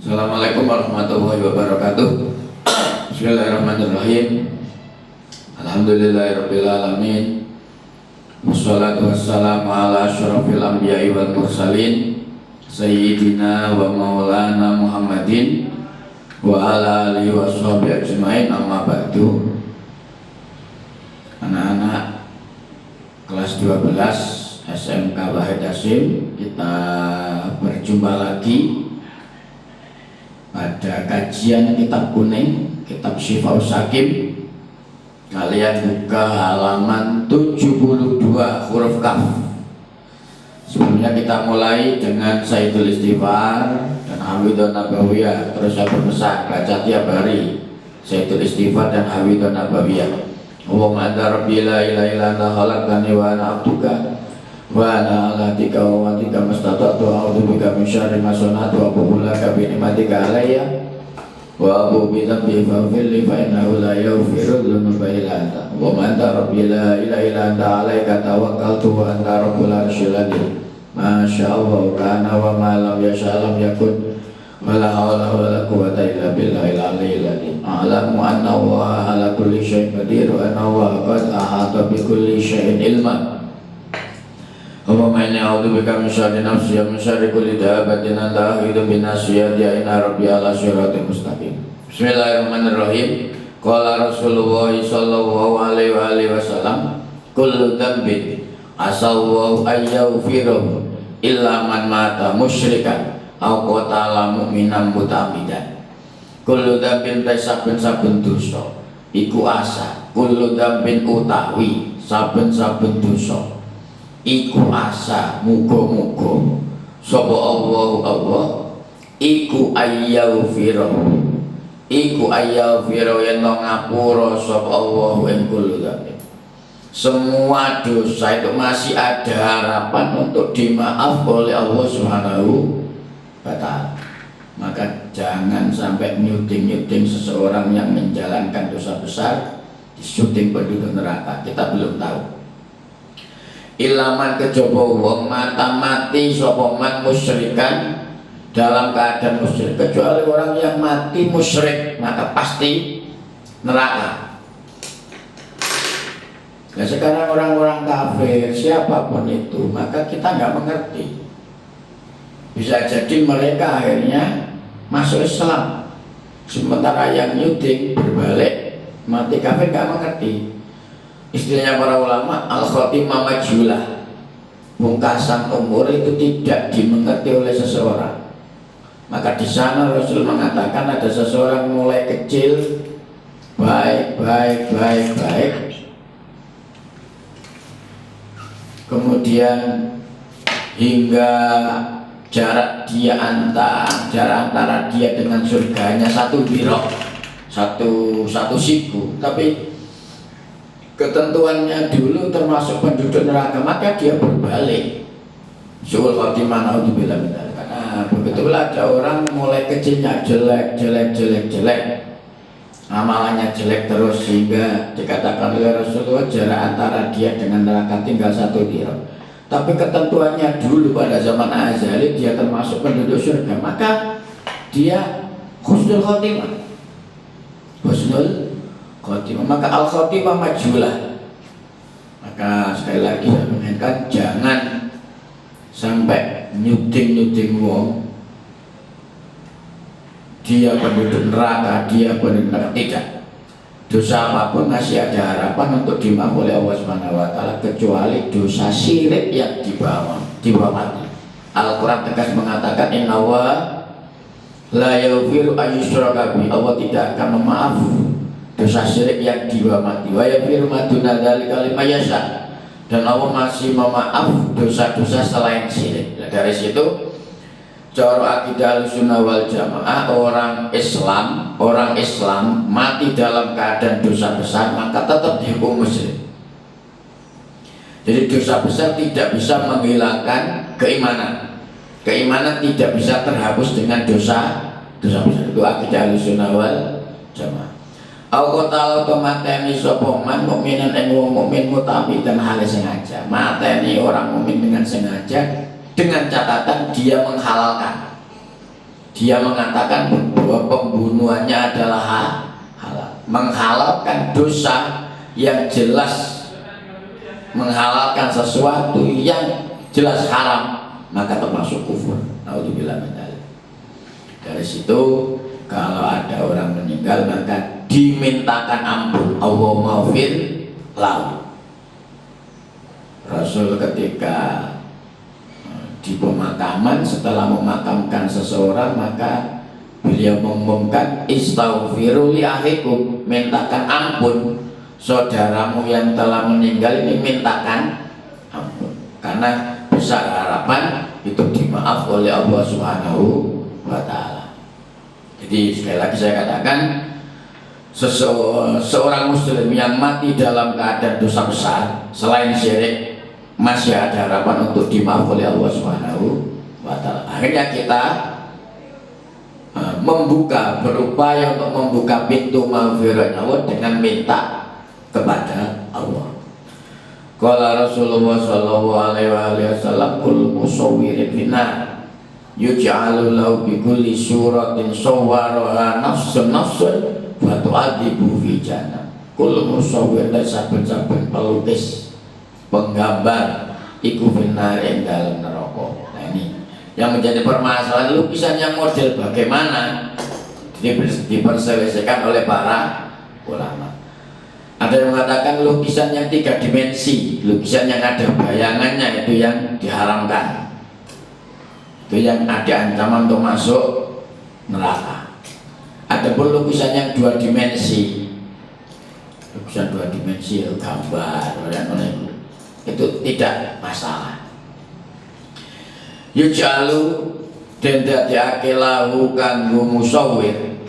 Assalamualaikum warahmatullahi wabarakatuh. Bismillahirrahmanirrahim. Alhamdulillahirabbil alamin. Wassalatu wassalamu ala asyrofil anbiya'i wal mursalin sayyidina wa maulana Muhammadin wa ala alihi washabihi ajmain, amma ba'du. Anak-anak kelas 12 SMK Wahid Hasyim, kita berjumpa lagi pada kajian kitab kuning, kitab Syifaus Sakim. Kalian buka halaman 72 huruf kaf. Sebelumnya kita mulai dengan Sayyidul Istighfar dan Hawidun Nabawiyah. Terus saya berpesan baca tiap hari Sayyidul Istighfar dan Hawidun Nabawiyah. Allahumma anta rabbi la ilaha illa anta khalaqtani wa ana abduka wa ana ala tika wa watika mastata'tu a'udzubika min syarri ma sana'tu wa abu'u laka bi ni'matika alayya wa abu'u bi dhanbi faghfir li fa innahu la yaghfiru dzunuba illa anta. Allahumma anta rabbi la ilaha illa anta alaika tawakkaltu wa anta rabbul arsyil azim. Masya Allah kana wa ma lam yasha lam yakun wa la hawla wa la quwwata illa billahil aliyyil azim. A'lamu anna Allaha ala kulli syai'in qadir wa anna Allaha qad ahata bi kulli syai'in ilman. Allahumma inni a'udzubika min syarri nafsi wa min syarri kulli dabbatin anta akhidhu bin nasiyati inna rabbi ala siratin mustaqim. Bismillahirrahmanirrahim. Qala Rasulullah sallallahu alaihi wasallam, kullu dhanbin asallahu ayyaghfirahu illa man mata musyrikan aw qatala mu'minan muta'ammidan. Kullu dhanbin saben-saben dosa iku asa, kullu dhanbin utawi saben-saben dosa iku asa, muga-muga sapa Allah iku ayyaghfirahu, iku ayyaghfirahu yen ngapura sapa Allah ing kullu dhanbin. Semua dosa itu masih ada harapan untuk dimaaf oleh Allah Subhanahu wa ta'ala. Maka jangan sampai nyuting seseorang yang menjalankan dosa besar disuting penduduk neraka. Kita belum tahu. Ilaman kejaba wong mata mati sapa man musyrikan, dalam keadaan musyrik. Kecuali orang yang mati musyrik maka pasti neraka. Nah sekarang orang-orang kafir siapapun itu, maka kita nggak mengerti. Bisa jadi mereka akhirnya masuk Islam, sementara yang nyuting berbalik mati kafir nggak mengerti. Istilahnya para ulama al-khotimah majhulah, pungkasan umur itu tidak dimengerti oleh seseorang. Maka di sana Rasul mengatakan ada seseorang mulai kecil baik, kemudian hingga jarak antara dia dengan surganya satu dirok, satu siku, tapi ketentuannya dulu termasuk penduduk neraka, maka dia berbalik. Suul khotimah, naudzubillah min dzalik. Karena begitulah ada orang mulai kecilnya jelek, amalannya jelek terus sehingga dikatakan oleh Rasulullah jarak antara dia dengan neraka tinggal satu dirham. Tapi ketentuannya dulu pada zaman azali dia termasuk penduduk surga, maka dia husnul khotimah. Maka al-khotimah majhulah. Maka sekali lagi saya mengingatkan, jangan sampai nyuting wong dia penduduk neraka, tidak. Dosa apapun masih ada harapan untuk dimaaf oleh Allah Subhanahu wa ta'ala, kecuali dosa syirik yang dibawa mati. Al-Quran tegas mengatakan inna wa la yaghfiru ayyushraka bihi, Allah tidak akan memaaf dosa syirik yang dibawa mati. Wa yaghfiru ma duna dzalika liman yasha, dan Allah masih memaaf dosa-dosa selain syirik. Nah, dari situ cara akidah Ahlussunnah wal Jamaah, orang Islam mati dalam keadaan dosa besar maka tetap dihukum musyrik. Jadi dosa besar tidak bisa menghilangkan keimanan. Keimanan tidak bisa terhapus dengan dosa besar. Itu akidah Ahlussunnah wal Jamaah. Aku tahu to mateni sapa man mukminan ing wong mukmin muta'ammidan hale sengaja. Mateni orang mukmin dengan sengaja dengan catatan dia menghalalkan. dia mengatakan bahwa pembunuhannya adalah halal, menghalalkan dosa yang jelas, menghalalkan sesuatu yang jelas haram, maka termasuk kufur. Naudzubillah min dzalik. Dari situ kalau ada orang meninggal maka dimintakan ampun, Allahumma ghfir lahu. Rasul ketika di pemakaman, setelah memakamkan seseorang, maka beliau mengumumkan istaghfiru li akhikum, mintakan ampun saudaramu yang telah meninggal ini, mintakan ampun, karena besar harapan itu dimaaf oleh Allah Subhanahu wa ta'ala. Jadi sekali lagi saya katakan, seorang muslim yang mati dalam keadaan dosa besar selain syirik masih ada harapan untuk dimaaf oleh Allah Subhanahu wa ta'ala. Akhirnya kita berupaya untuk membuka pintu maghfirah Allah dengan minta kepada Allah. Qala Rasulullah sallallahu alaihi wasallam, kul musawwirin finnar yuj'alu lahu bi kulli suratin sawwaraha nafsun wa tu'adibu fi jannah. Kul musawwir, saben-saben pelukis, penggambar iku finnar yang dalam neraka. Nah ini yang menjadi permasalahan, lukisan yang model bagaimana diperselisihkan oleh para ulama. Ada yang mengatakan lukisan yang 3 dimensi, lukisan yang ada bayangannya itu yang diharamkan, itu yang ada ancaman untuk masuk neraka. Ada pun lukisan yang 2 dimensi, lukisan 2 dimensi itu gambar itu tidak masalah. Yuj'alu den dadekake lahu kanggo musawwir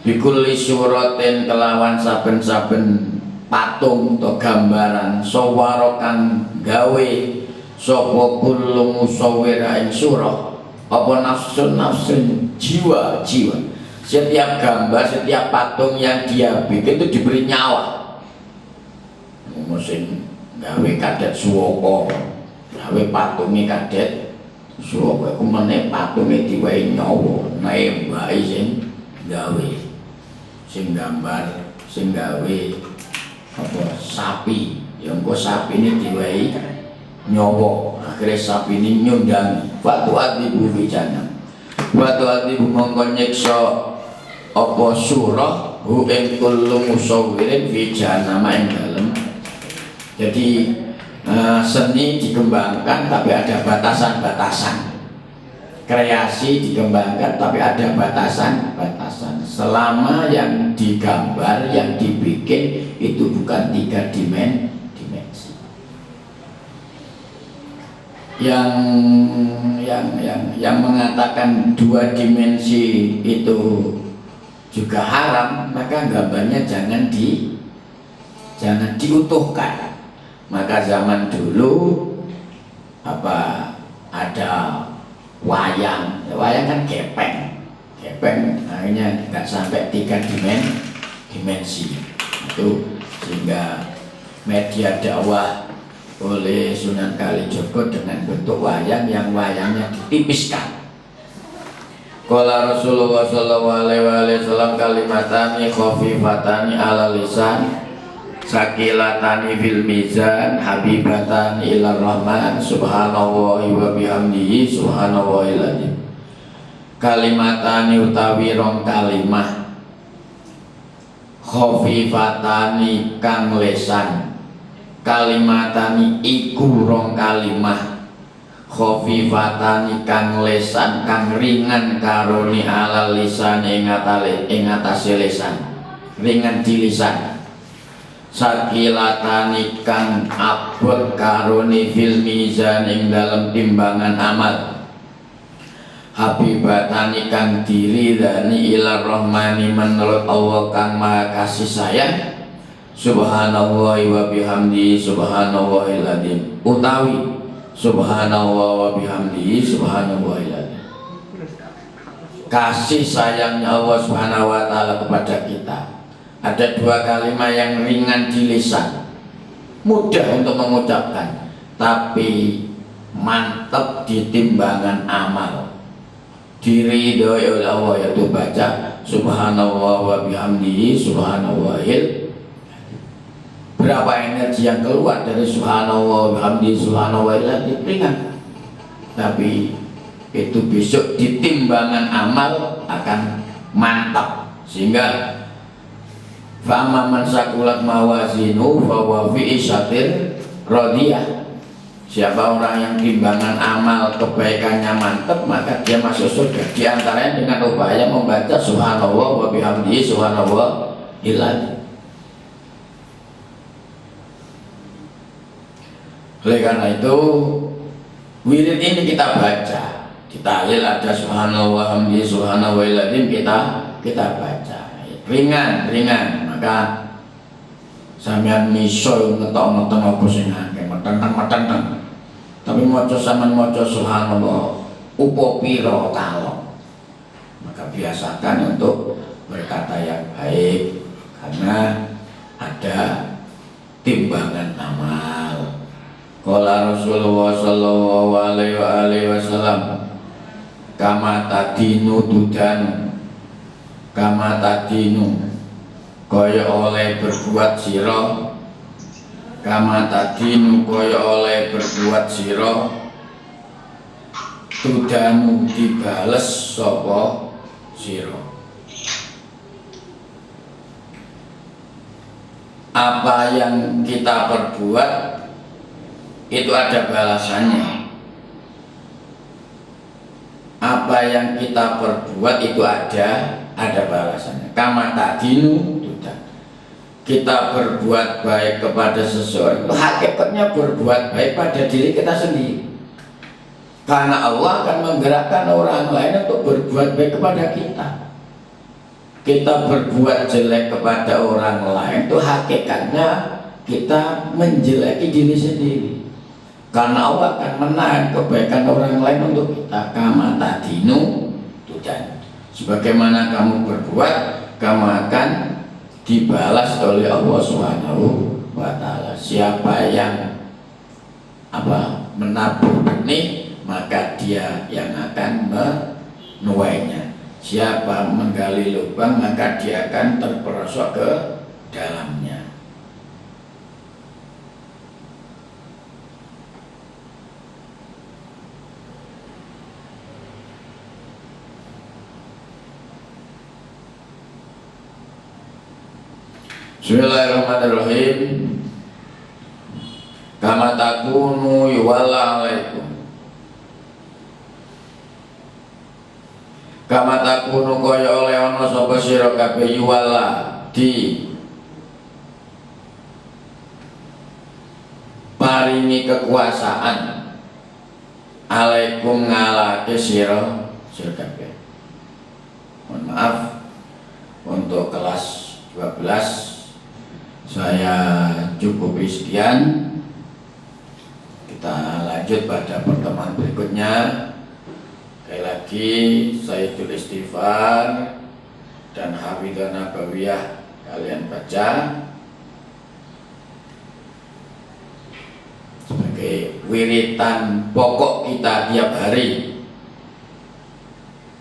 bikulli suratin kelawan saben-saben patung atau gambaran sawarokan gawe sapa kullu musawwir ing surah apa nafsun jiwa. Setiap gambar, setiap patung yang dia bikin itu diberi nyawa. Musim gawe kadet suwoko, gawe patunge kadet suwoko, iku meneh patunge diwehi nyawa, nembaki sing gawe, sing gambar, sing gawe apa sapi, ya engko sapine diwehi nyawa, akhire sapine nyundang fatu adibu bijana. Fatu adibu mongko nyiksa apa surah hu ing kullu musawwirin bijana ing dalem. Jadi seni dikembangkan tapi ada batasan-batasan, kreasi dikembangkan tapi ada batasan-batasan. Selama yang digambar, yang dibikin itu bukan 3 dimensi. Yang mengatakan 2 dimensi itu juga haram, maka gambarnya jangan diutuhkan. Maka zaman dulu ada wayang kan gepeng, akhirnya nggak sampai 3 dimensi itu, sehingga media dakwah oleh Sunan Kalijogo dengan bentuk wayang yang wayangnya ditipiskan. Qala Rasulullah sallallahu alaihi wasallam kalimatani khafifatani ala lisan sakilatani fil mizan habibatani ilar rahman subhanallahi wa bihamdihi subhanallahil azim. Kalimatani utawi rong kalimah khafifatani kang lesan, kalimatani iku rong kalimah khafifatani kang lesan kang ringan karoni ala lisan ing atase lisan, ringan di lisan. Sakilatani kang abot karoni fil mizan ing dalam timbangan amal. Habibatani kang diridani ilar rahmani menurut Allah kang maha kasih sayang. Subhanallah wa bihamdi subhanallahil azim, utawi subhanallah wa bihamdi subhanallahil azim. Kasih sayangnya Allah Subhanahu wa ta'ala kepada kita. Ada 2 kalimat yang ringan di lisan, mudah untuk mengucapkan, tapi mantap di timbangan amal. diridhoi oleh Allah, yaitu baca subhanallah wa bihamdihi subhanallahil. Berapa energi yang keluar dari subhanallah wa bihamdihi subhanallahil ringan, tapi itu besok di timbangan amal akan mantap. Sehingga fa'amma man sakulat mawazinu fahuwa fi isyatir radiyah. Siapa orang yang timbangan amal kebaikannya mantap, maka dia masuk surga. Di antaranya dengan upaya membaca subhanallah wa bihamdihi subhanallahil adzim. Oleh karena itu wirid ini kita baca, di tahlil ada subhanallah hamdi subhanallahil adzim, kita baca ringan, maka sampeyan miso ngetok-ngetok apa sing akeh meteng-meteng. Tapi maca sampean maca subhanallah upo pira kalong. Maka biasakan untuk berkata yang baik, karena ada timbangan amal. Qala Rasulullah sallallahu alaihi wasallam, kama tadinu tudan, kama tadinu kaya oleh berbuat sira, kama tadinu kaya oleh berbuat sira, tudanu dibales sapa sira. Apa yang kita perbuat itu ada balasannya. Apa yang kita perbuat itu ada balasannya. Kama tadinu tudan. Kita berbuat baik kepada seseorang itu hakikatnya berbuat baik pada diri kita sendiri. Karena Allah akan menggerakkan orang lain untuk berbuat baik kepada kita. Kita berbuat jelek kepada orang lain itu hakikatnya kita menjeleki diri sendiri. Karena Allah akan menahan kebaikan orang lain untuk kita. Kama tadinu tudan. Sebagaimana kamu berbuat, kamu akan dibalas oleh Allah Subhanahu wa taala. Siapa yang menabur benih, maka dia yang akan menuainya. Siapa menggali lubang, maka dia akan terperosok ke dalamnya. Bismillahirrahmanirrahim. Kama takunu yuwalla alaikum. Kama takunu kaya oleh ana sapa sira kabeh yuwalla di paringi kekuasaan alaikum ngalake sira kabeh. Mohon maaf untuk kelas 12 saya cukupi sekian. Kita lanjut pada pertemuan berikutnya. Sekali lagi saya tulis istighfar dan hafidhah nabawiyah kalian baca sebagai wiritan pokok kita tiap hari.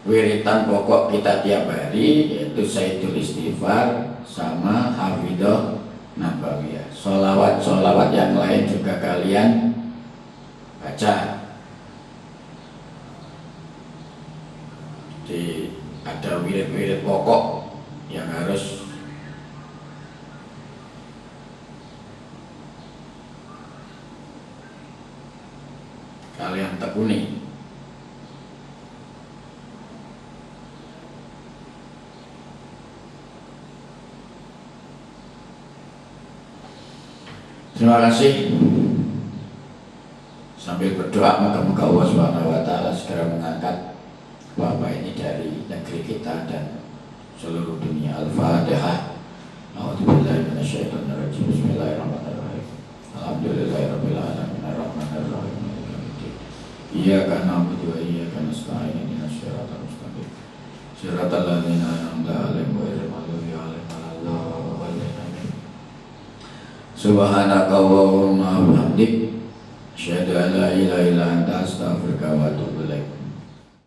Wiritan pokok kita tiap hari yaitu Sayyidul Istighfar sama hafidhah nabawiyah. Sholawat yang lain juga kalian baca. Jadi ada wirid-wirid pokok yang harus kalian tekuni. Terima kasih. Sambil berdoa, moga-moga Allah Subhanahu wa taala segera mengangkat wabah ini dari negeri kita dan seluruh dunia. Al-Fatihah. A'udzubillahi minasyaitonir rajim. Bismillahirrahmanirrahim. Alhamdulillahirabbil alamin arrahmanir rahim maliki yaumiddin. Iyyaka na'budu wa iyyaka nasta'in ihdinas siratal mustaqim. Siratal ladzina an'amta 'alaihim ghairil maghdubi 'alaihim waladdallin. Subhanaka Allahumma wa bihamdik, asyhadu an la ilaha illa anta, astaghfiruka wa atubu